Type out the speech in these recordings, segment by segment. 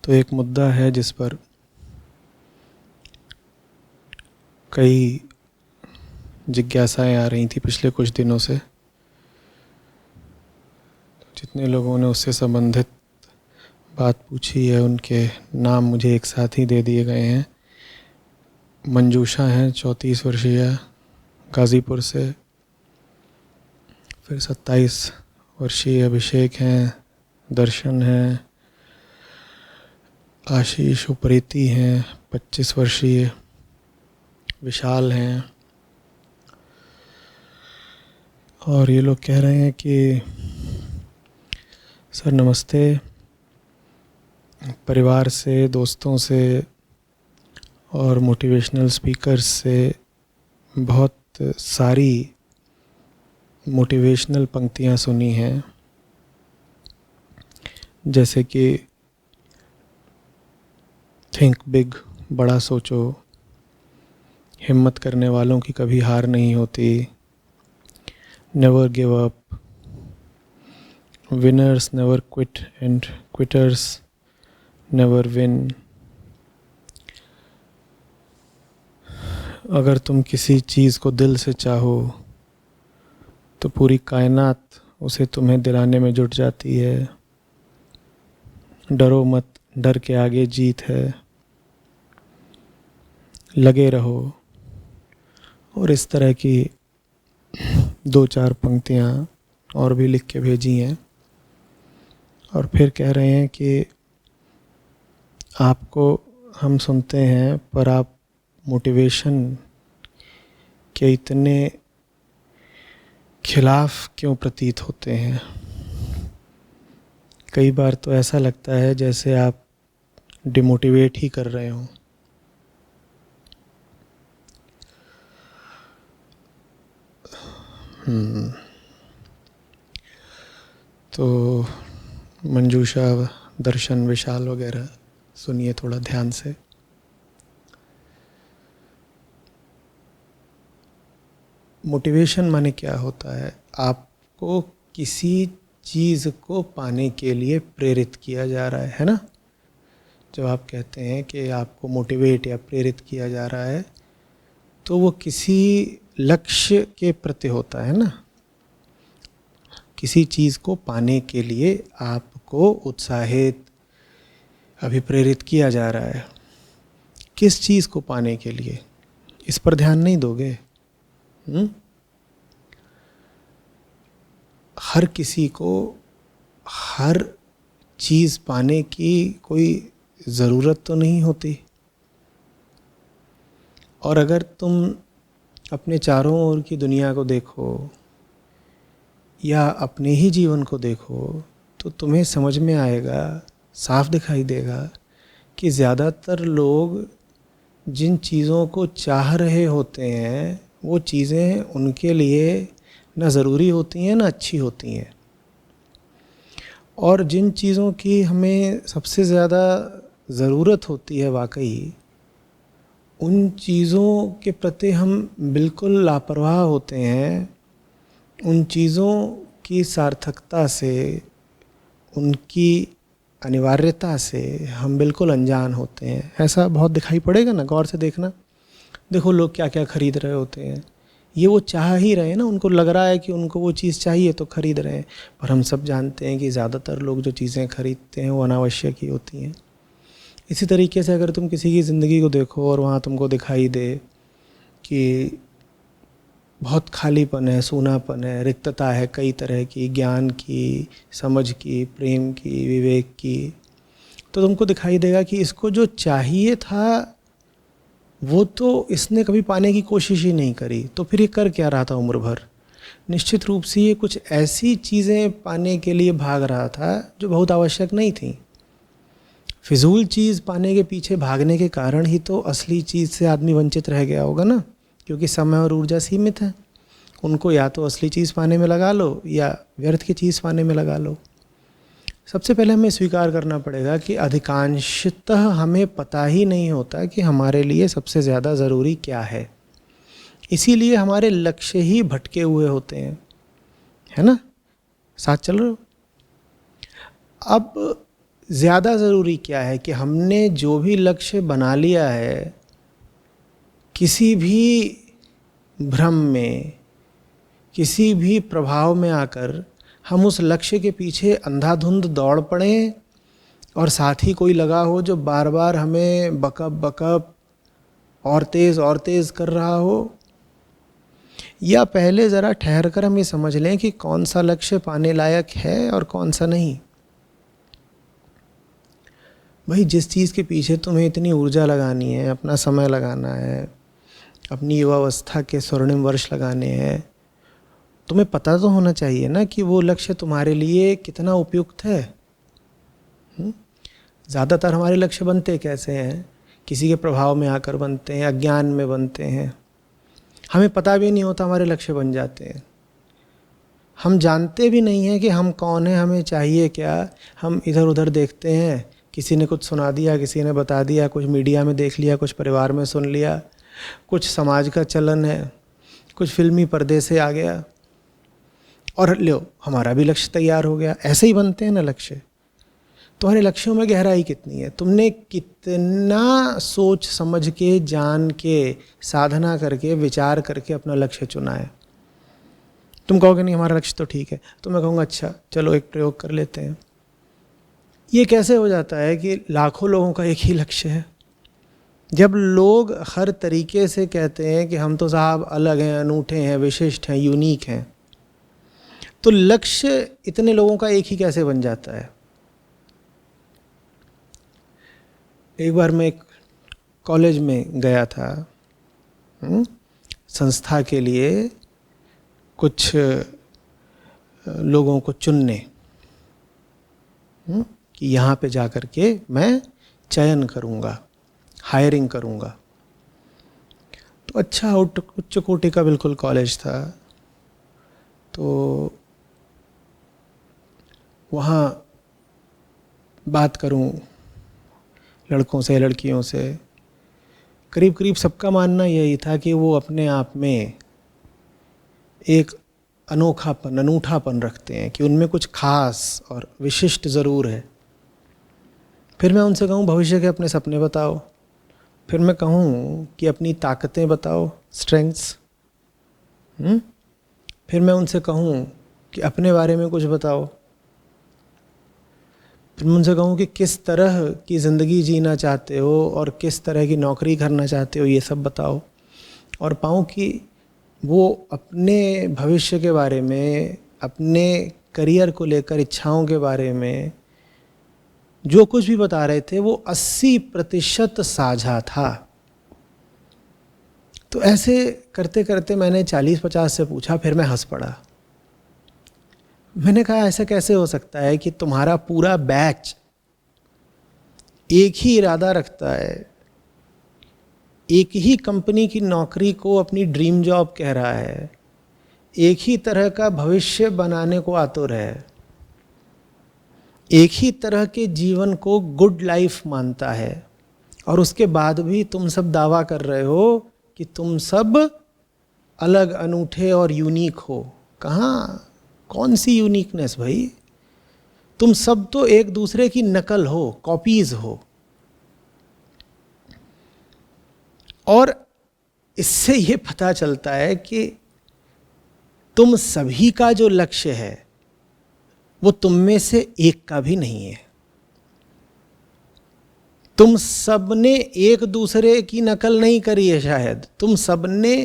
तो एक मुद्दा है जिस पर कई जिज्ञासाएं आ रही थी पिछले कुछ दिनों से। जितने लोगों ने उससे संबंधित बात पूछी है उनके नाम मुझे एक साथ ही दे दिए गए हैं। मंजूषा हैं 34 वर्षीय गाज़ीपुर से, फिर 27 वर्षीय अभिषेक हैं, दर्शन हैं, आशीष उप्रेती हैं 25 वर्षीय, विशाल हैं। और ये लोग कह रहे हैं कि सर नमस्ते, परिवार से, दोस्तों से और मोटिवेशनल स्पीकर्स से बहुत सारी मोटिवेशनल पंक्तियां सुनी हैं, जैसे कि थिंक बिग, बड़ा सोचो, हिम्मत करने वालों की कभी हार नहीं होती, never give up, winners never quit and quitters never win. अगर तुम किसी चीज़ को दिल से चाहो तो पूरी कायनात उसे तुम्हें दिलाने में जुट जाती है। डरो मत, डर के आगे जीत है, लगे रहो। और इस तरह की 2-4 पंक्तियाँ और भी लिख के भेजी हैं। और फिर कह रहे हैं कि आपको हम सुनते हैं पर आप मोटिवेशन के इतने खिलाफ क्यों प्रतीत होते हैं। कई बार तो ऐसा लगता है जैसे आप डिमोटिवेट ही कर रहे हों। तो मंजूषा, दर्शन, विशाल वगैरह सुनिए थोड़ा ध्यान से। मोटिवेशन माने क्या होता है? आपको किसी चीज़ को पाने के लिए प्रेरित किया जा रहा है ना। जब आप कहते हैं कि आपको मोटिवेट या प्रेरित किया जा रहा है तो वो किसी लक्ष्य के प्रति होता है ना। किसी चीज़ को पाने के लिए आपको उत्साहित, अभिप्रेरित किया जा रहा है। किस चीज़ को पाने के लिए, इस पर ध्यान नहीं दोगे? हर किसी को हर चीज़ पाने की कोई ज़रूरत तो नहीं होती। और अगर तुम अपने चारों ओर की दुनिया को देखो या अपने ही जीवन को देखो तो तुम्हें समझ में आएगा, साफ दिखाई देगा कि ज़्यादातर लोग जिन चीज़ों को चाह रहे होते हैं वो चीज़ें उनके लिए ना ज़रूरी होती हैं ना अच्छी होती हैं। और जिन चीज़ों की हमें सबसे ज़्यादा ज़रूरत होती है वाकई, उन चीज़ों के प्रति हम बिल्कुल लापरवाह होते हैं। उन चीज़ों की सार्थकता से, उनकी अनिवार्यता से हम बिल्कुल अनजान होते हैं। ऐसा बहुत दिखाई पड़ेगा ना, गौर से देखना। देखो लोग क्या क्या खरीद रहे होते हैं, ये वो चाह ही रहे हैं ना, उनको लग रहा है कि उनको वो चीज़ चाहिए तो खरीद रहे हैं। पर हम सब जानते हैं कि ज़्यादातर लोग जो चीज़ें खरीदते हैं वो अनावश्यक ही होती हैं। इसी तरीके से अगर तुम किसी की ज़िंदगी को देखो और वहाँ तुमको दिखाई दे कि बहुत खालीपन है, सूनापन है, रिक्तता है कई तरह की, ज्ञान की, समझ की, प्रेम की, विवेक की, तो तुमको दिखाई देगा कि इसको जो चाहिए था वो तो इसने कभी पाने की कोशिश ही नहीं करी। तो फिर ये कर क्या रहा था उम्र भर? निश्चित रूप से ये कुछ ऐसी चीज़ें पाने के लिए भाग रहा था जो बहुत आवश्यक नहीं थी। फिजूल चीज़ पाने के पीछे भागने के कारण ही तो असली चीज़ से आदमी वंचित रह गया होगा ना, क्योंकि समय और ऊर्जा सीमित है। उनको या तो असली चीज़ पाने में लगा लो या व्यर्थ की चीज़ पाने में लगा लो। सबसे पहले हमें स्वीकार करना पड़ेगा कि अधिकांशतः हमें पता ही नहीं होता कि हमारे लिए सबसे ज़्यादा ज़रूरी क्या है। इसीलिए हमारे लक्ष्य ही भटके हुए होते हैं, है ना। साथ चल रहे हो? अब ज़्यादा ज़रूरी क्या है कि हमने जो भी लक्ष्य बना लिया है, किसी भी भ्रम में, किसी भी प्रभाव में आकर हम उस लक्ष्य के पीछे अंधाधुंध दौड़ पड़ें और साथ ही कोई लगा हो जो बार बार हमें बकअप बकअप और तेज़ कर रहा हो, या पहले ज़रा ठहर कर हम ये समझ लें कि कौन सा लक्ष्य पाने लायक है और कौन सा नहीं। भाई, जिस चीज़ के पीछे तुम्हें इतनी ऊर्जा लगानी है, अपना समय लगाना है, अपनी युवावस्था के स्वर्णिम वर्ष लगाने हैं, तुम्हें पता तो होना चाहिए ना कि वो लक्ष्य तुम्हारे लिए कितना उपयुक्त है। ज़्यादातर हमारे लक्ष्य बनते कैसे हैं? किसी के प्रभाव में आकर बनते हैं, अज्ञान में बनते हैं, हमें पता भी नहीं होता हमारे लक्ष्य बन जाते हैं। हम जानते भी नहीं हैं कि हम कौन हैं, हमें चाहिए क्या। हम इधर उधर देखते हैं, किसी ने कुछ सुना दिया, किसी ने बता दिया, कुछ मीडिया में देख लिया, कुछ परिवार में सुन लिया, कुछ समाज का चलन है, कुछ फिल्मी पर्दे से आ गया और लो हमारा भी लक्ष्य तैयार हो गया। ऐसे ही बनते हैं ना लक्ष्य। तुम्हारे लक्ष्यों में गहराई कितनी है? तुमने कितना सोच समझ के, जान के, साधना करके, विचार करके अपना लक्ष्य चुना है? तुम कहोगे नहीं हमारा लक्ष्य तो ठीक है, तो मैं कहूँगा अच्छा चलो एक प्रयोग कर लेते हैं। ये कैसे हो जाता है कि लाखों लोगों का एक ही लक्ष्य है? जब लोग हर तरीके से कहते हैं कि हम तो साहब अलग हैं, अनूठे हैं, विशिष्ट हैं, यूनिक हैं, तो लक्ष्य इतने लोगों का एक ही कैसे बन जाता है? एक बार मैं एक कॉलेज में गया था संस्था के लिए कुछ लोगों को चुनने कि यहाँ पे जा कर के मैं चयन करूँगा, हायरिंग करूँगा। तो अच्छा उच्च कोटि का बिल्कुल कॉलेज था। तो वहाँ बात करूँ लड़कों से, लड़कियों से, करीब करीब सबका मानना यही था कि वो अपने आप में एक अनोखापन, अनूठापन रखते हैं, कि उनमें कुछ खास और विशिष्ट ज़रूर है। फिर मैं उनसे कहूँ भविष्य के अपने सपने बताओ, फिर मैं कहूँ कि अपनी ताकतें बताओ, स्ट्रेंथ्स, फिर मैं उनसे कहूँ कि अपने बारे में कुछ बताओ, फिर मैं उनसे कहूँ कि किस तरह की ज़िंदगी जीना चाहते हो और किस तरह की नौकरी करना चाहते हो, ये सब बताओ। और पाऊँ कि वो अपने भविष्य के बारे में, अपने करियर को लेकर इच्छाओं के बारे में जो कुछ भी बता रहे थे वो 80% साझा था। तो ऐसे करते करते मैंने 40-50 से पूछा, फिर मैं हंस पड़ा। मैंने कहा ऐसा कैसे हो सकता है कि तुम्हारा पूरा बैच एक ही इरादा रखता है, एक ही कंपनी की नौकरी को अपनी ड्रीम जॉब कह रहा है, एक ही तरह का भविष्य बनाने को आतुर है, एक ही तरह के जीवन को गुड लाइफ मानता है, और उसके बाद भी तुम सब दावा कर रहे हो कि तुम सब अलग, अनूठे और यूनिक हो। कहाँ, कौन सी यूनिकनेस भाई? तुम सब तो एक दूसरे की नकल हो, कॉपीज हो। और इससे ये पता चलता है कि तुम सभी का जो लक्ष्य है वो तुम में से एक का भी नहीं है। तुम सबने एक दूसरे की नकल नहीं करी है, शायद तुम सबने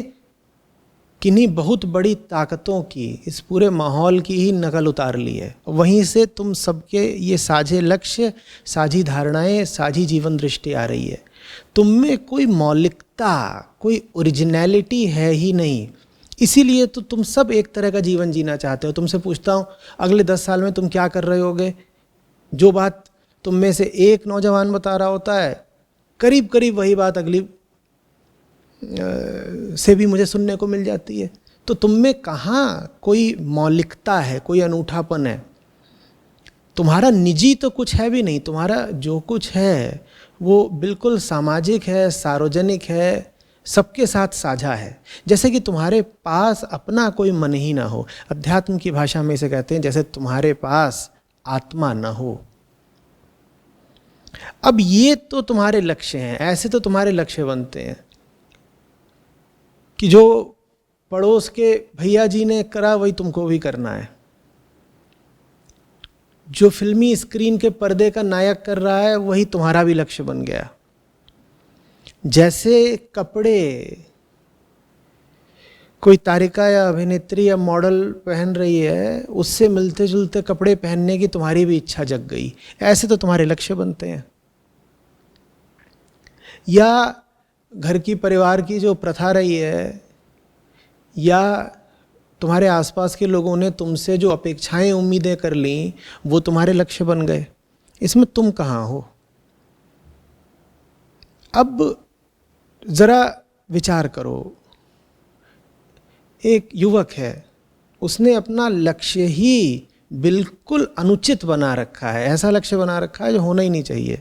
किन्हीं बहुत बड़ी ताकतों की, इस पूरे माहौल की ही नकल उतार ली है। वहीं से तुम सबके ये साझे लक्ष्य, साझी धारणाएं, साझी जीवन दृष्टि आ रही है। तुम में कोई मौलिकता, कोई ओरिजिनलिटी है ही नहीं। इसीलिए तो तुम सब एक तरह का जीवन जीना चाहते हो। तुमसे पूछता हूँ अगले 10 साल में तुम क्या कर रहे होगे, जो बात तुम में से एक नौजवान बता रहा होता है, करीब करीब वही बात अगली से भी मुझे सुनने को मिल जाती है। तो तुम में कहाँ कोई मौलिकता है, कोई अनूठापन है? तुम्हारा निजी तो कुछ है भी नहीं। तुम्हारा जो कुछ है वो बिल्कुल सामाजिक है, सार्वजनिक है, सबके साथ साझा है। जैसे कि तुम्हारे पास अपना कोई मन ही ना हो। अध्यात्म की भाषा में इसे कहते हैं जैसे तुम्हारे पास आत्मा ना हो। अब ये तो तुम्हारे लक्ष्य हैं, ऐसे तो तुम्हारे लक्ष्य बनते हैं कि जो पड़ोस के भैया जी ने करा वही तुमको भी करना है, जो फिल्मी स्क्रीन के पर्दे का नायक कर रहा है वही तुम्हारा भी लक्ष्य बन गया। जैसे कपड़े कोई तारिका या अभिनेत्री या मॉडल पहन रही है, उससे मिलते जुलते कपड़े पहनने की तुम्हारी भी इच्छा जग गई, ऐसे तो तुम्हारे लक्ष्य बनते हैं। या घर की परिवार की जो प्रथा रही है, या तुम्हारे आसपास के लोगों ने तुमसे जो अपेक्षाएं उम्मीदें कर लीं, वो तुम्हारे लक्ष्य बन गए। इसमें तुम कहाँ हो? अब जरा विचार करो, एक युवक है, उसने अपना लक्ष्य ही बिल्कुल अनुचित बना रखा है, ऐसा लक्ष्य बना रखा है जो होना ही नहीं चाहिए,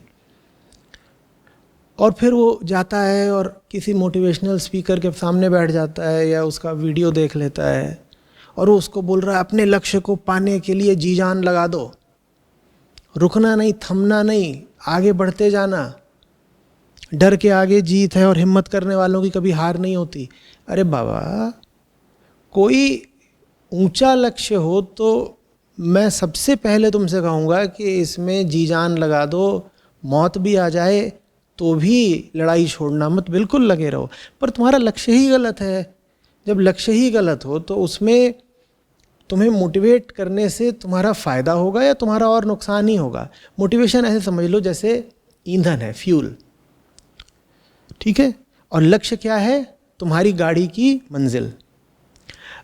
और फिर वो जाता है और किसी मोटिवेशनल स्पीकर के सामने बैठ जाता है या उसका वीडियो देख लेता है, और वो उसको बोल रहा है अपने लक्ष्य को पाने के लिए जी जान लगा दो, रुकना नहीं, थमना नहीं, आगे बढ़ते जाना, डर के आगे जीत है और हिम्मत करने वालों की कभी हार नहीं होती। अरे बाबा, कोई ऊंचा लक्ष्य हो तो मैं सबसे पहले तुमसे कहूँगा कि इसमें जी जान लगा दो, मौत भी आ जाए तो भी लड़ाई छोड़ना मत, बिल्कुल लगे रहो। पर तुम्हारा लक्ष्य ही गलत है। जब लक्ष्य ही गलत हो तो उसमें तुम्हें मोटिवेट करने से तुम्हारा फ़ायदा होगा या तुम्हारा और नुकसान ही होगा। मोटिवेशन ऐसे समझ लो जैसे ईंधन है, फ्यूल, ठीक है, और लक्ष्य क्या है? तुम्हारी गाड़ी की मंजिल।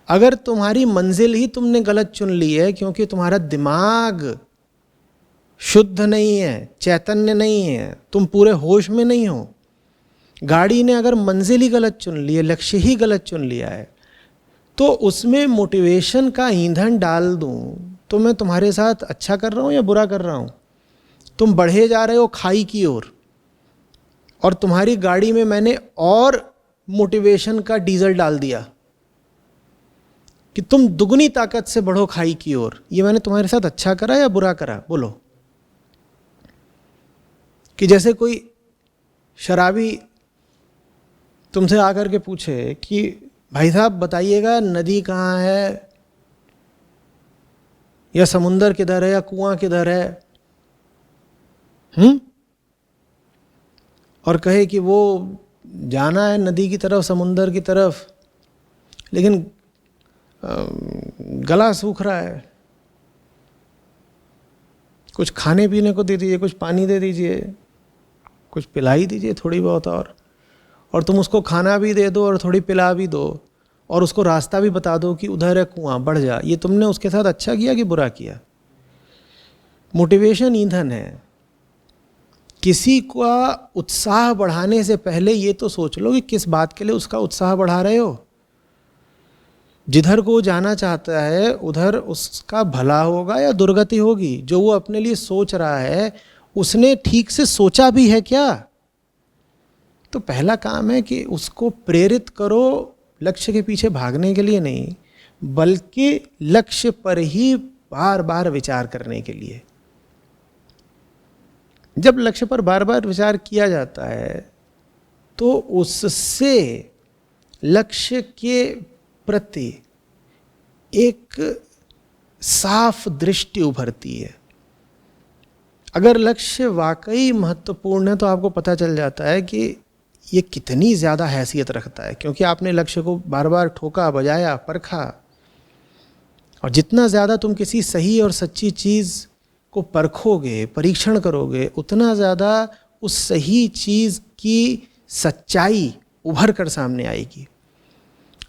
अगर तुम्हारी मंजिल ही तुमने गलत चुन ली है क्योंकि तुम्हारा दिमाग शुद्ध नहीं है, चैतन्य नहीं है, तुम पूरे होश में नहीं हो, गाड़ी ने अगर मंजिल ही गलत चुन ली है, लक्ष्य ही गलत चुन लिया है, तो उसमें मोटिवेशन का ईंधन डाल दूं तो मैं तुम्हारे साथ अच्छा कर रहा हूं या बुरा कर रहा हूं? तुम बढ़े जा रहे हो खाई की ओर, और तुम्हारी गाड़ी में मैंने और मोटिवेशन का डीजल डाल दिया कि तुम दुगनी ताकत से बढ़ो खाई की ओर। ये मैंने तुम्हारे साथ अच्छा करा या बुरा करा? बोलो। कि जैसे कोई शराबी तुमसे आकर के पूछे कि भाई साहब बताइएगा नदी कहाँ है, या समुंदर किधर है, या कुआं किधर है, और कहे कि वो जाना है नदी की तरफ, समुंदर की तरफ, लेकिन गला सूख रहा है, कुछ खाने पीने को दे दीजिए, कुछ पानी दे दीजिए, कुछ पिला ही दीजिए थोड़ी बहुत, और तुम उसको खाना भी दे दो और थोड़ी पिला भी दो और उसको रास्ता भी बता दो कि उधर है कुआं, बढ़ जा। ये तुमने उसके साथ अच्छा किया कि बुरा किया? मोटिवेशन ईंधन है। किसी का उत्साह बढ़ाने से पहले ये तो सोच लो कि किस बात के लिए उसका उत्साह बढ़ा रहे हो। जिधर को जाना चाहता है उधर उसका भला होगा या दुर्गति होगी? जो वो अपने लिए सोच रहा है उसने ठीक से सोचा भी है क्या? तो पहला काम है कि उसको प्रेरित करो लक्ष्य के पीछे भागने के लिए नहीं, बल्कि लक्ष्य पर ही बार बार विचार करने के लिए। जब लक्ष्य पर बार बार विचार किया जाता है तो उससे लक्ष्य के प्रति एक साफ दृष्टि उभरती है। अगर लक्ष्य वाकई महत्वपूर्ण है तो आपको पता चल जाता है कि ये कितनी ज़्यादा हैसियत रखता है, क्योंकि आपने लक्ष्य को बार बार ठोका, बजाया, परखा। और जितना ज़्यादा तुम किसी सही और सच्ची चीज़ को परखोगे, परीक्षण करोगे, उतना ज़्यादा उस सही चीज़ की सच्चाई उभर कर सामने आएगी।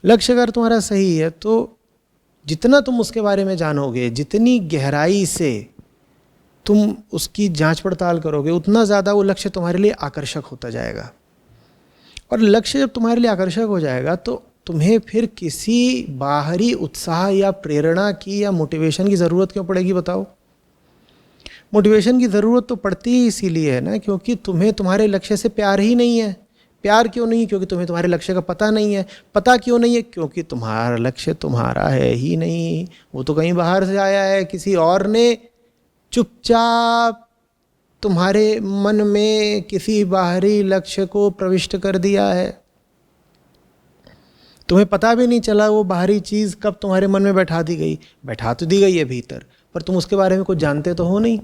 लक्ष्य अगर तुम्हारा सही है तो जितना तुम उसके बारे में जानोगे, जितनी गहराई से तुम उसकी जांच पड़ताल करोगे, उतना ज़्यादा वो लक्ष्य तुम्हारे लिए आकर्षक होता जाएगा। और लक्ष्य जब तुम्हारे लिए आकर्षक हो जाएगा तो तुम्हें फिर किसी बाहरी उत्साह या प्रेरणा की या मोटिवेशन की ज़रूरत क्यों पड़ेगी बताओ? मोटिवेशन की ज़रूरत तो पड़ती ही इसीलिए है ना, क्योंकि तुम्हें तुम्हारे लक्ष्य से प्यार ही नहीं है। प्यार क्यों नहीं? क्योंकि तुम्हें तुम्हारे लक्ष्य का पता नहीं है। पता क्यों नहीं है? क्योंकि तुम्हारा लक्ष्य तुम्हारा है ही नहीं, वो तो कहीं बाहर से आया है, किसी और ने चुपचाप तुम्हारे मन में किसी बाहरी लक्ष्य को प्रविष्ट कर दिया है, तुम्हें पता भी नहीं चला वो बाहरी चीज़ कब तुम्हारे मन में बैठा दी गई। बैठा तो दी गई है भीतर, पर तुम उसके बारे में कुछ जानते तो हो नहीं।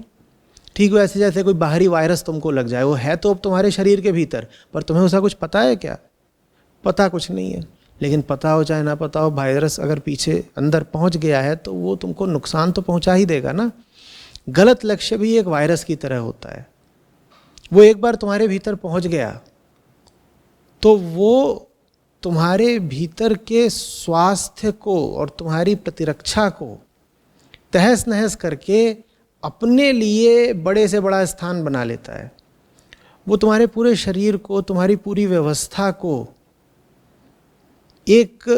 ठीक वैसे जैसे कोई बाहरी वायरस तुमको लग जाए, वो है तो अब तुम्हारे शरीर के भीतर, पर तुम्हें उसका कुछ पता है क्या? पता कुछ नहीं है। लेकिन पता हो चाहे ना पता हो, वायरस अगर पीछे अंदर पहुंच गया है तो वो तुमको नुकसान तो पहुंचा ही देगा ना। गलत लक्ष्य भी एक वायरस की तरह होता है। वो एक बार तुम्हारे भीतर पहुंच गया तो वो तुम्हारे भीतर के स्वास्थ्य को और तुम्हारी प्रतिरक्षा को तहस नहस करके अपने लिए बड़े से बड़ा स्थान बना लेता है। वो तुम्हारे पूरे शरीर को, तुम्हारी पूरी व्यवस्था को एक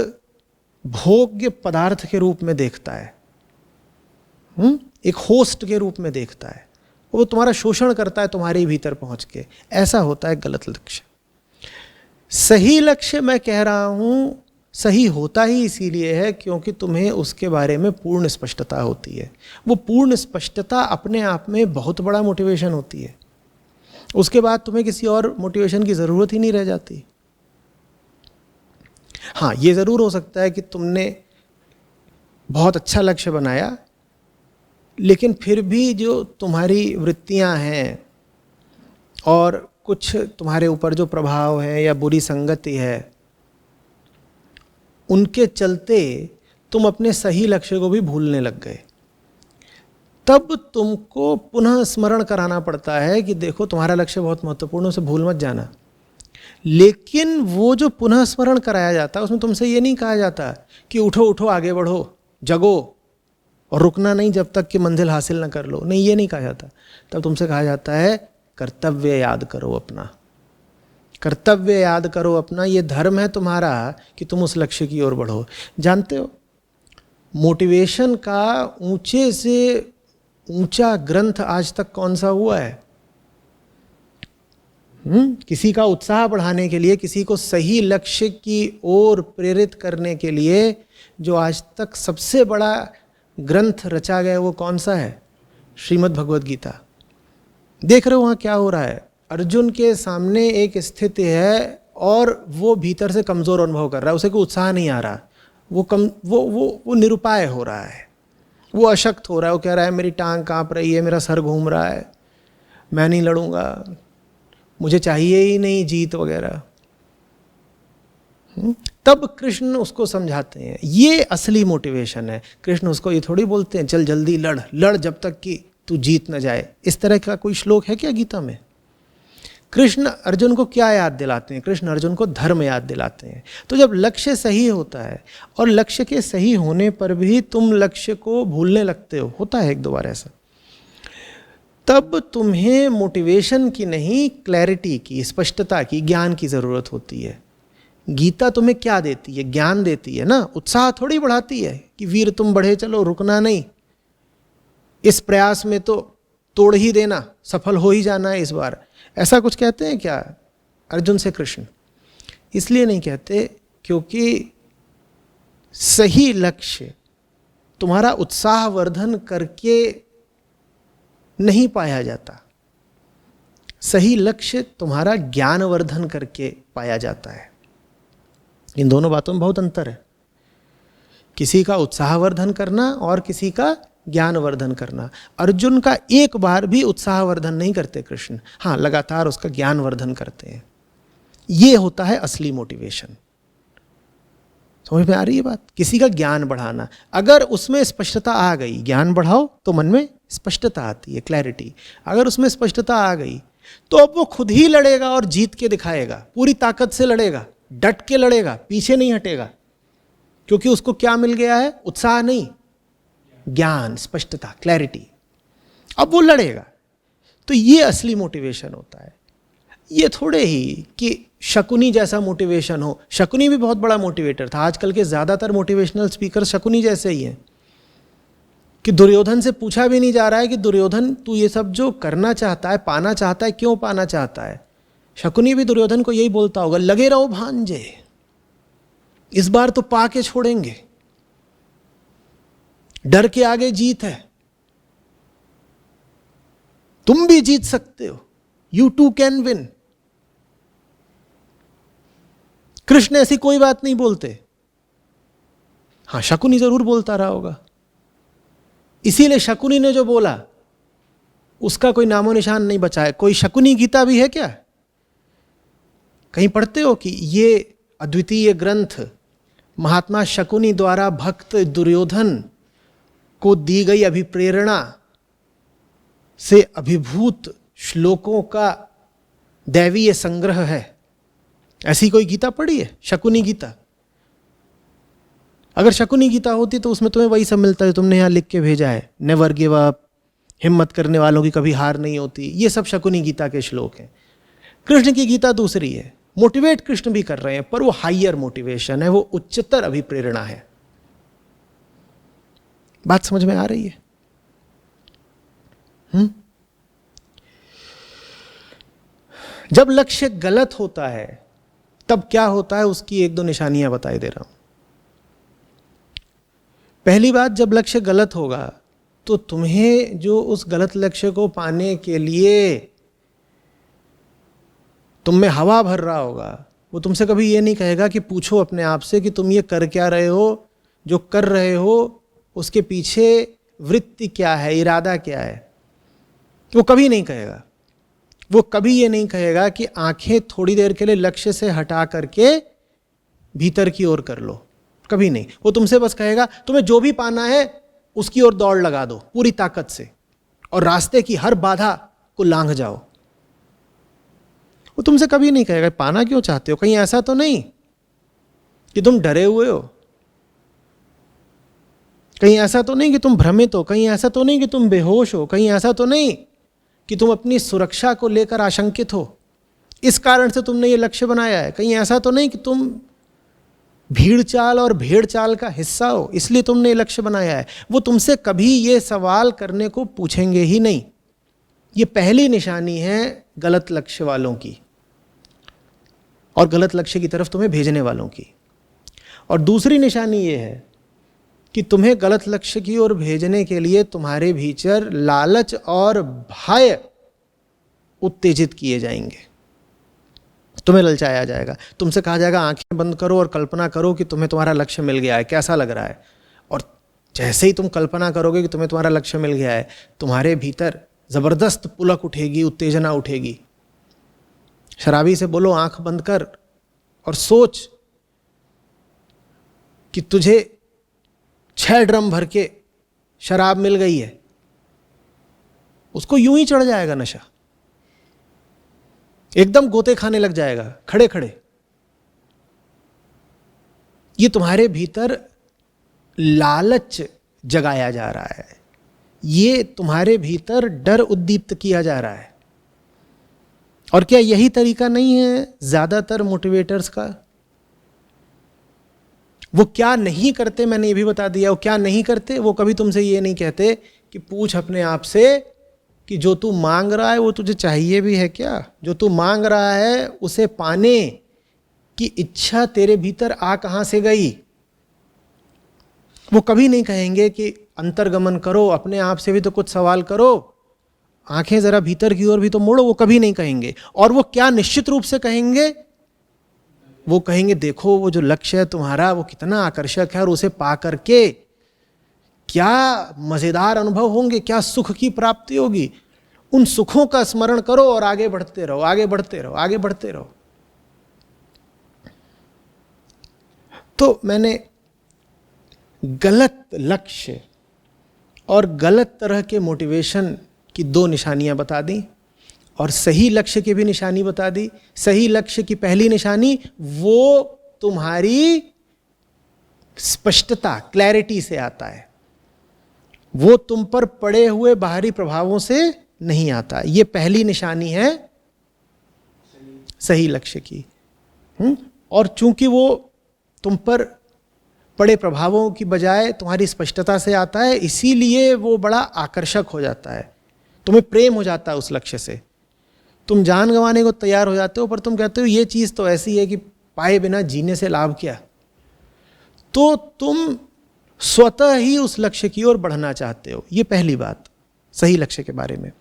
भोग्य पदार्थ के रूप में देखता है, एक होस्ट के रूप में देखता है। वो तुम्हारा शोषण करता है तुम्हारे भीतर पहुंच के। ऐसा होता है गलत लक्ष्य। सही लक्ष्य मैं कह रहा हूं सही होता ही इसीलिए है क्योंकि तुम्हें उसके बारे में पूर्ण स्पष्टता होती है। वो पूर्ण स्पष्टता अपने आप में बहुत बड़ा मोटिवेशन होती है। उसके बाद तुम्हें किसी और मोटिवेशन की ज़रूरत ही नहीं रह जाती। हाँ, ये ज़रूर हो सकता है कि तुमने बहुत अच्छा लक्ष्य बनाया, लेकिन फिर भी जो तुम्हारी वृत्तियां हैं और कुछ तुम्हारे ऊपर जो प्रभाव है या बुरी संगति है, उनके चलते तुम अपने सही लक्ष्य को भी भूलने लग गए। तब तुमको पुनः स्मरण कराना पड़ता है कि देखो तुम्हारा लक्ष्य बहुत महत्वपूर्ण है, उसे भूल मत जाना। लेकिन वो जो पुनः स्मरण कराया जाता है उसमें तुमसे ये नहीं कहा जाता कि उठो उठो आगे बढ़ो, जगो और रुकना नहीं जब तक कि मंजिल हासिल ना कर लो। नहीं, ये नहीं कहा जाता। तब तुमसे कहा जाता है कर्तव्य याद करो अपना, कर्तव्य याद करो अपना। ये धर्म है तुम्हारा कि तुम उस लक्ष्य की ओर बढ़ो। जानते हो, मोटिवेशन का ऊंचे से ऊंचा ग्रंथ आज तक कौन सा हुआ है? किसी का उत्साह बढ़ाने के लिए, किसी को सही लक्ष्य की ओर प्रेरित करने के लिए जो आज तक सबसे बड़ा ग्रंथ रचा गया वो कौन सा है? श्रीमद् भगवद गीता। देख रहे हो वहाँ क्या हो रहा है? अर्जुन के सामने एक स्थिति है और वो भीतर से कमज़ोर अनुभव कर रहा है, उसे कोई उत्साह नहीं आ रहा, वो निरुपाय हो रहा है, वो अशक्त हो रहा है। वो कह रहा है मेरी टांग काँप रही है, मेरा सर घूम रहा है, मैं नहीं लड़ूंगा, मुझे चाहिए ही नहीं जीत वगैरह। तब कृष्ण उसको समझाते हैं, ये असली मोटिवेशन है। कृष्ण उसको ये थोड़ी बोलते हैं चल जल्दी लड़ लड़ जब तक कि तू जीत न जाए। इस तरह का कोई श्लोक है क्या गीता में? कृष्ण अर्जुन को क्या याद दिलाते हैं? कृष्ण अर्जुन को धर्म याद दिलाते हैं। तो जब लक्ष्य सही होता है और लक्ष्य के सही होने पर भी तुम लक्ष्य को भूलने लगते हो, होता है एक दो बार ऐसा, तब तुम्हें मोटिवेशन की नहीं, क्लैरिटी की, स्पष्टता की, ज्ञान की ज़रूरत होती है। गीता तुम्हें क्या देती है? ज्ञान देती है ना। उत्साह थोड़ी बढ़ाती है कि वीर तुम बढ़े चलो, रुकना नहीं, इस प्रयास में तो तोड़ ही देना, सफल हो ही जाना है इस बार। ऐसा कुछ कहते हैं क्या अर्जुन से कृष्ण? इसलिए नहीं कहते क्योंकि सही लक्ष्य तुम्हारा उत्साह वर्धन करके नहीं पाया जाता। सही लक्ष्य तुम्हारा ज्ञान वर्धन करके पाया जाता है। इन दोनों बातों में बहुत अंतर है। किसी का उत्साह वर्धन करना और किसी का ज्ञान वर्धन करना। अर्जुन का एक बार भी उत्साह वर्धन नहीं करते कृष्ण, हाँ लगातार उसका ज्ञान वर्धन करते हैं। ये होता है असली मोटिवेशन। समझ में आ रही है बात? किसी का ज्ञान बढ़ाना, अगर उसमें स्पष्टता आ गई, ज्ञान बढ़ाओ तो मन में स्पष्टता आती है, क्लैरिटी। अगर उसमें स्पष्टता आ गई तो अब वो खुद ही लड़ेगा और जीत के दिखाएगा, पूरी ताकत से लड़ेगा, डट के लड़ेगा, पीछे नहीं हटेगा। क्योंकि उसको क्या मिल गया है? उत्साह नहीं, ज्ञान, स्पष्टता, क्लैरिटी। अब वो लड़ेगा। तो ये असली मोटिवेशन होता है। ये थोड़े ही कि शकुनी जैसा मोटिवेशन हो। शकुनी भी बहुत बड़ा मोटिवेटर था। आजकल के ज़्यादातर मोटिवेशनल स्पीकर शकुनी जैसे ही हैं कि दुर्योधन से पूछा भी नहीं जा रहा है कि दुर्योधन तू ये सब जो करना चाहता है, पाना चाहता है, क्यों पाना चाहता है? शकुनी भी दुर्योधन को यही बोलता होगा, लगे रहो भांजे, इस बार तो पाके छोड़ेंगे, डर के आगे जीत है। तुम भी जीत सकते हो, you too can win. Krishna ऐसी कोई बात नहीं बोलते। हाँ, शकुनी जरूर बोलता रहा होगा, इसीलिए शकुनी ने जो बोला उसका कोई नामो निशान नहीं बचा है। कोई शकुनी गीता भी है क्या? कहीं पढ़ते हो कि ये अद्वितीय ग्रंथ महात्मा शकुनी द्वारा भक्त दुर्योधन को दी गई अभिप्रेरणा से अभिभूत श्लोकों का दैवीय संग्रह है? ऐसी कोई गीता पढ़ी है शकुनी गीता? अगर शकुनी गीता होती तो उसमें तुम्हें वही सब मिलता है तुमने यहां लिख के भेजा है, नेवर गिव अप, हिम्मत करने वालों की कभी हार नहीं होती। ये सब शकुनी गीता के श्लोक हैं। कृष्ण की गीता दूसरी है, मोटिवेट कृष्ण भी कर रहे हैं, पर वो हाइयर मोटिवेशन है, वो उच्चतर अभिप्रेरणा है। बात समझ में आ रही है? जब लक्ष्य गलत होता है तब क्या होता है, उसकी एक दो निशानियां बताई दे रहा हूं। पहली बात, जब लक्ष्य गलत होगा तो तुम्हें जो उस गलत लक्ष्य को पाने के लिए तुम में हवा भर रहा होगा, वो तुमसे कभी ये नहीं कहेगा कि पूछो अपने आप से कि तुम ये कर क्या रहे हो, जो कर रहे हो उसके पीछे वृत्ति क्या है, इरादा क्या है। वो कभी नहीं कहेगा। वो कभी ये नहीं कहेगा कि आंखें थोड़ी देर के लिए लक्ष्य से हटा करके भीतर की ओर कर लो, कभी नहीं। वो तुमसे बस कहेगा तुम्हें जो भी पाना है उसकी ओर दौड़ लगा दो पूरी ताकत से, और रास्ते की हर बाधा को लांघ जाओ। वो तुमसे कभी नहीं कहेगा पाना क्यों चाहते हो, कहीं ऐसा तो नहीं कि तुम डरे हुए हो, कहीं ऐसा तो नहीं कि तुम भ्रमित हो, कहीं ऐसा तो नहीं कि तुम बेहोश हो, कहीं ऐसा तो नहीं कि तुम अपनी सुरक्षा को लेकर आशंकित हो, इस कारण से तुमने ये लक्ष्य बनाया है। कहीं ऐसा तो नहीं कि तुम भीड़ चाल और भेड़ चाल का हिस्सा हो, इसलिए तुमने ये लक्ष्य बनाया है। वो तुमसे कभी ये सवाल करने को पूछेंगे ही नहीं। ये पहली निशानी है गलत लक्ष्य वालों की और गलत लक्ष्य की तरफ तुम्हें भेजने वालों की। और दूसरी निशानी ये है कि तुम्हें गलत लक्ष्य की ओर भेजने के लिए तुम्हारे भीतर लालच और भय उत्तेजित किए जाएंगे। तुम्हें ललचाया जाएगा, तुमसे कहा जाएगा आंखें बंद करो और कल्पना करो कि तुम्हें तुम्हारा लक्ष्य मिल गया है, कैसा लग रहा है। और जैसे ही तुम कल्पना करोगे कि तुम्हें तुम्हारा लक्ष्य मिल गया है, तुम्हारे भीतर जबरदस्त पुलक उठेगी, उत्तेजना उठेगी। शराबी से बोलो आंख बंद कर और सोच कि तुझे 6 ड्रम भर के शराब मिल गई है, उसको यूं ही चढ़ जाएगा नशा, एकदम गोते खाने लग जाएगा खड़े खड़े। ये तुम्हारे भीतर लालच जगाया जा रहा है, ये तुम्हारे भीतर डर उद्दीप्त किया जा रहा है। और क्या यही तरीका नहीं है ज्यादातर मोटिवेटर्स का? वो क्या नहीं करते मैंने ये भी बता दिया। वो क्या नहीं करते, वो कभी तुमसे ये नहीं कहते कि पूछ अपने आप से कि जो तू मांग रहा है वो तुझे चाहिए भी है क्या? जो तू मांग रहा है उसे पाने की इच्छा तेरे भीतर आ कहां से गई? वो कभी नहीं कहेंगे कि अंतर्गमन करो, अपने आप से भी तो कुछ सवाल करो, आंखें जरा भीतर की ओर भी तो मोड़ो। वो कभी नहीं कहेंगे। और वो क्या निश्चित रूप से कहेंगे? वो कहेंगे देखो वो जो लक्ष्य है तुम्हारा वो कितना आकर्षक है, और उसे पा करके क्या मजेदार अनुभव होंगे, क्या सुख की प्राप्ति होगी। उन सुखों का स्मरण करो और आगे बढ़ते रहो, आगे बढ़ते रहो, आगे बढ़ते रहो। तो मैंने गलत लक्ष्य और गलत तरह के मोटिवेशन की 2 निशानियां बता दी, और सही लक्ष्य की भी निशानी बता दी। सही लक्ष्य की पहली निशानी वो तुम्हारी स्पष्टता, क्लैरिटी से आता है, वो तुम पर पड़े हुए बाहरी प्रभावों से नहीं आता। ये पहली निशानी है सही लक्ष्य की। और चूंकि वो तुम पर पड़े प्रभावों की बजाय तुम्हारी स्पष्टता से आता है, इसीलिए वो बड़ा आकर्षक हो जाता है, तुम्हें प्रेम हो जाता है उस लक्ष्य से। तुम जान गंवाने को तैयार हो जाते हो, पर तुम कहते हो ये चीज़ तो ऐसी है कि पाए बिना जीने से लाभ क्या। तो तुम स्वतः ही उस लक्ष्य की ओर बढ़ना चाहते हो। ये पहली बात सही लक्ष्य के बारे में।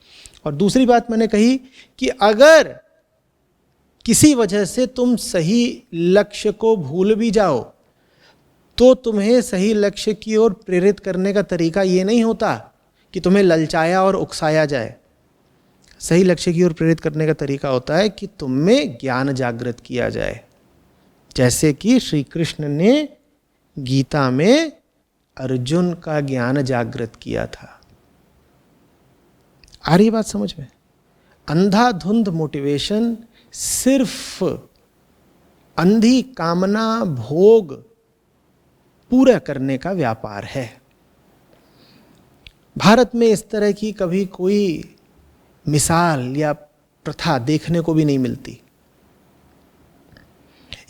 और दूसरी बात मैंने कही कि अगर किसी वजह से तुम सही लक्ष्य को भूल भी जाओ तो तुम्हें सही लक्ष्य की ओर प्रेरित करने का तरीका ये नहीं होता कि तुम्हें ललचाया और उकसाया जाए। सही लक्ष्य की ओर प्रेरित करने का तरीका होता है कि तुम में ज्ञान जागृत किया जाए, जैसे कि श्री कृष्ण ने गीता में अर्जुन का ज्ञान जागृत किया था। आ रही बात समझ में? अंधाधुंध मोटिवेशन सिर्फ अंधी कामना भोग पूरा करने का व्यापार है। भारत में इस तरह की कभी कोई मिसाल या प्रथा देखने को भी नहीं मिलती।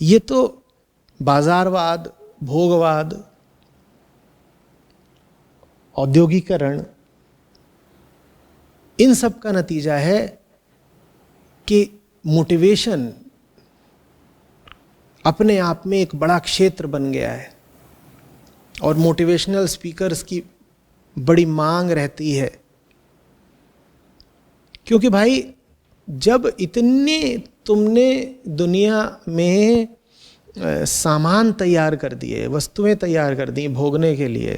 ये तो बाजारवाद, भोगवाद, औद्योगिकरण, इन सब का नतीजा है कि मोटिवेशन अपने आप में एक बड़ा क्षेत्र बन गया है और मोटिवेशनल स्पीकर्स की बड़ी मांग रहती है। क्योंकि भाई जब इतने तुमने दुनिया में सामान तैयार कर दिए, वस्तुएं तैयार कर दी भोगने के लिए,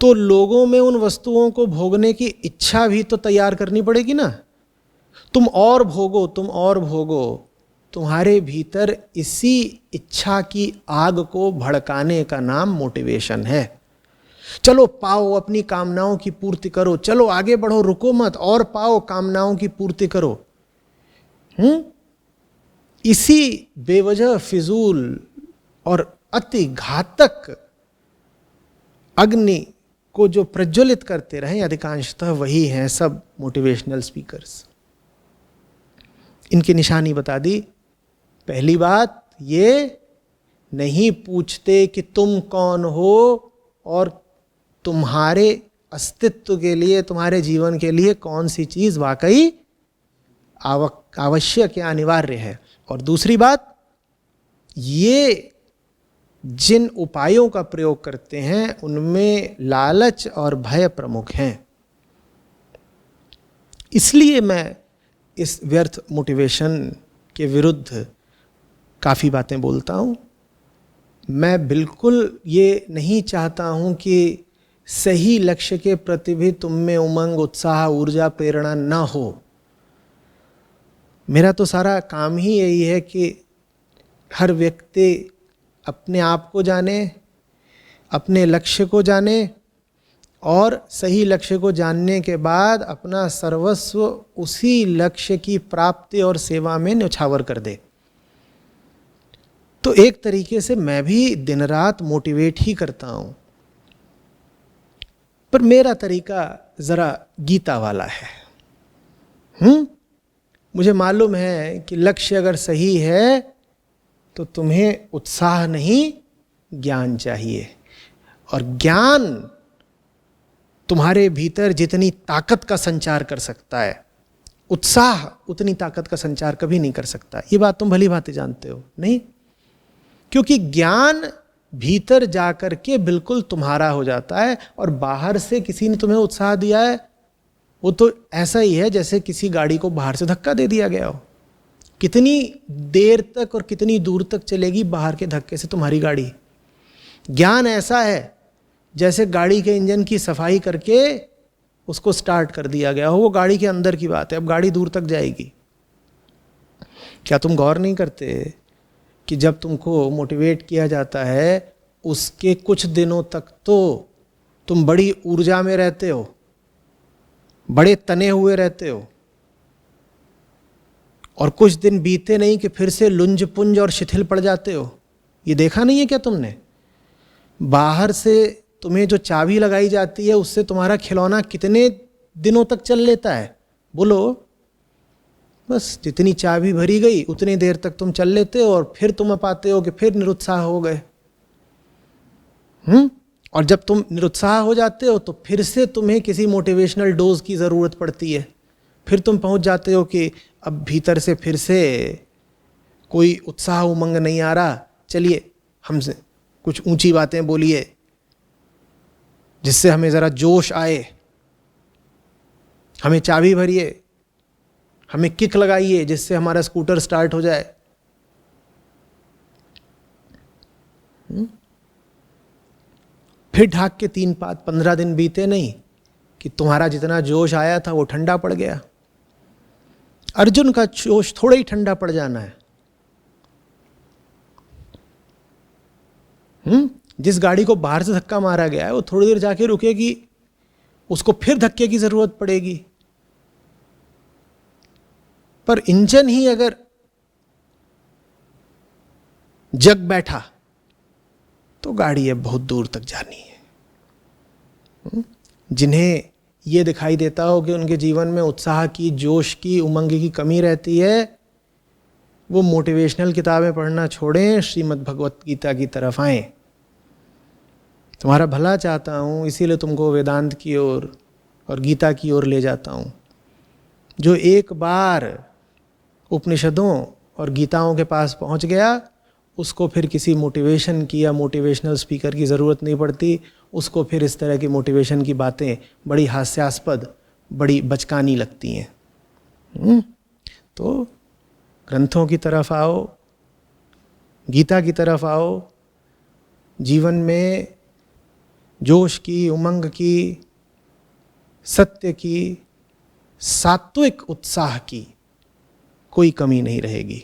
तो लोगों में उन वस्तुओं को भोगने की इच्छा भी तो तैयार करनी पड़ेगी ना। तुम और भोगो, तुम और भोगो, तुम्हारे भीतर इसी इच्छा की आग को भड़काने का नाम मोटिवेशन है। चलो पाओ, अपनी कामनाओं की पूर्ति करो, चलो आगे बढ़ो, रुको मत, और पाओ, कामनाओं की पूर्ति करो। इसी बेवजह फिजूल और अति घातक अग्नि को जो प्रज्वलित करते रहे अधिकांशतः वही हैं सब मोटिवेशनल स्पीकर्स। इनकी निशानी बता दी। पहली बात, ये नहीं पूछते कि तुम कौन हो और तुम्हारे अस्तित्व के लिए, तुम्हारे जीवन के लिए कौन सी चीज वाकई आवश्यक या अनिवार्य है। और दूसरी बात, ये जिन उपायों का प्रयोग करते हैं उनमें लालच और भय प्रमुख हैं। इसलिए मैं इस व्यर्थ मोटिवेशन के विरुद्ध काफ़ी बातें बोलता हूँ। मैं बिल्कुल ये नहीं चाहता हूँ कि सही लक्ष्य के प्रति भी तुम में उमंग, उत्साह, ऊर्जा, प्रेरणा न हो। मेरा तो सारा काम ही यही है कि हर व्यक्ति अपने आप को जाने, अपने लक्ष्य को जाने और सही लक्ष्य को जानने के बाद अपना सर्वस्व उसी लक्ष्य की प्राप्ति और सेवा में न्यौछावर कर दे। तो एक तरीके से मैं भी दिन रात मोटिवेट ही करता हूँ, पर मेरा तरीका ज़रा गीता वाला है। मुझे मालूम है कि लक्ष्य अगर सही है तो तुम्हें उत्साह नहीं, ज्ञान चाहिए। और ज्ञान तुम्हारे भीतर जितनी ताकत का संचार कर सकता है, उत्साह उतनी ताकत का संचार कभी नहीं कर सकता। ये बात तुम भली भांति जानते हो, नहीं? क्योंकि ज्ञान भीतर जाकर के बिल्कुल तुम्हारा हो जाता है और बाहर से किसी ने तुम्हें उत्साह दिया है, वो तो ऐसा ही है जैसे किसी गाड़ी को बाहर से धक्का दे दिया गया हो। कितनी देर तक और कितनी दूर तक चलेगी बाहर के धक्के से तुम्हारी गाड़ी? ज्ञान ऐसा है जैसे गाड़ी के इंजन की सफाई करके उसको स्टार्ट कर दिया गया हो। वो गाड़ी के अंदर की बात है, अब गाड़ी दूर तक जाएगी। क्या तुम गौर नहीं करते कि जब तुमको मोटिवेट किया जाता है उसके कुछ दिनों तक तो तुम बड़ी ऊर्जा में रहते हो, बड़े तने हुए रहते हो, और कुछ दिन बीते नहीं कि फिर से लुंज पुंज और शिथिल पड़ जाते हो। ये देखा नहीं है क्या तुमने? बाहर से तुम्हें जो चाबी लगाई जाती है उससे तुम्हारा खिलौना कितने दिनों तक चल लेता है? बोलो। बस जितनी चाबी भरी गई उतनी देर तक तुम चल लेते हो और फिर तुम पाते हो कि फिर निरुत्साह हो गए। और जब तुम निरुत्साह हो जाते हो तो फिर से तुम्हें किसी मोटिवेशनल डोज की ज़रूरत पड़ती है। फिर तुम पहुंच जाते हो कि अब भीतर से फिर से कोई उत्साह उमंग नहीं आ रहा, चलिए हमसे कुछ ऊंची बातें बोलिए जिससे हमें ज़रा जोश आए। हमें चाबी भरिए, हमें किक लगाइए जिससे हमारा स्कूटर स्टार्ट हो जाए। फिर ढाक के 15 दिन बीते नहीं कि तुम्हारा जितना जोश आया था वो ठंडा पड़ गया। अर्जुन का जोश थोड़ा ही ठंडा पड़ जाना है। जिस गाड़ी को बाहर से धक्का मारा गया है वो थोड़ी देर जाके रुकेगी, उसको फिर धक्के की जरूरत पड़ेगी। पर इंजन ही अगर जग बैठा तो गाड़ी अब बहुत दूर तक जानी है। जिन्हें ये दिखाई देता हो कि उनके जीवन में उत्साह की, जोश की, उमंग की कमी रहती है, वो मोटिवेशनल किताबें पढ़ना छोड़ें, श्रीमद् भगवत गीता की तरफ आएं। तुम्हारा भला चाहता हूँ, इसीलिए तुमको वेदांत की ओर और गीता की ओर ले जाता हूँ। जो एक बार उपनिषदों और गीताओं के पास पहुँच गया, उसको फिर किसी मोटिवेशन की या मोटिवेशनल स्पीकर की ज़रूरत नहीं पड़ती। उसको फिर इस तरह की मोटिवेशन की बातें बड़ी हास्यास्पद, बड़ी बचकानी लगती हैं। तो ग्रंथों की तरफ आओ, गीता की तरफ आओ। जीवन में जोश की, उमंग की, सत्य की, सात्विक उत्साह की कोई कमी नहीं रहेगी।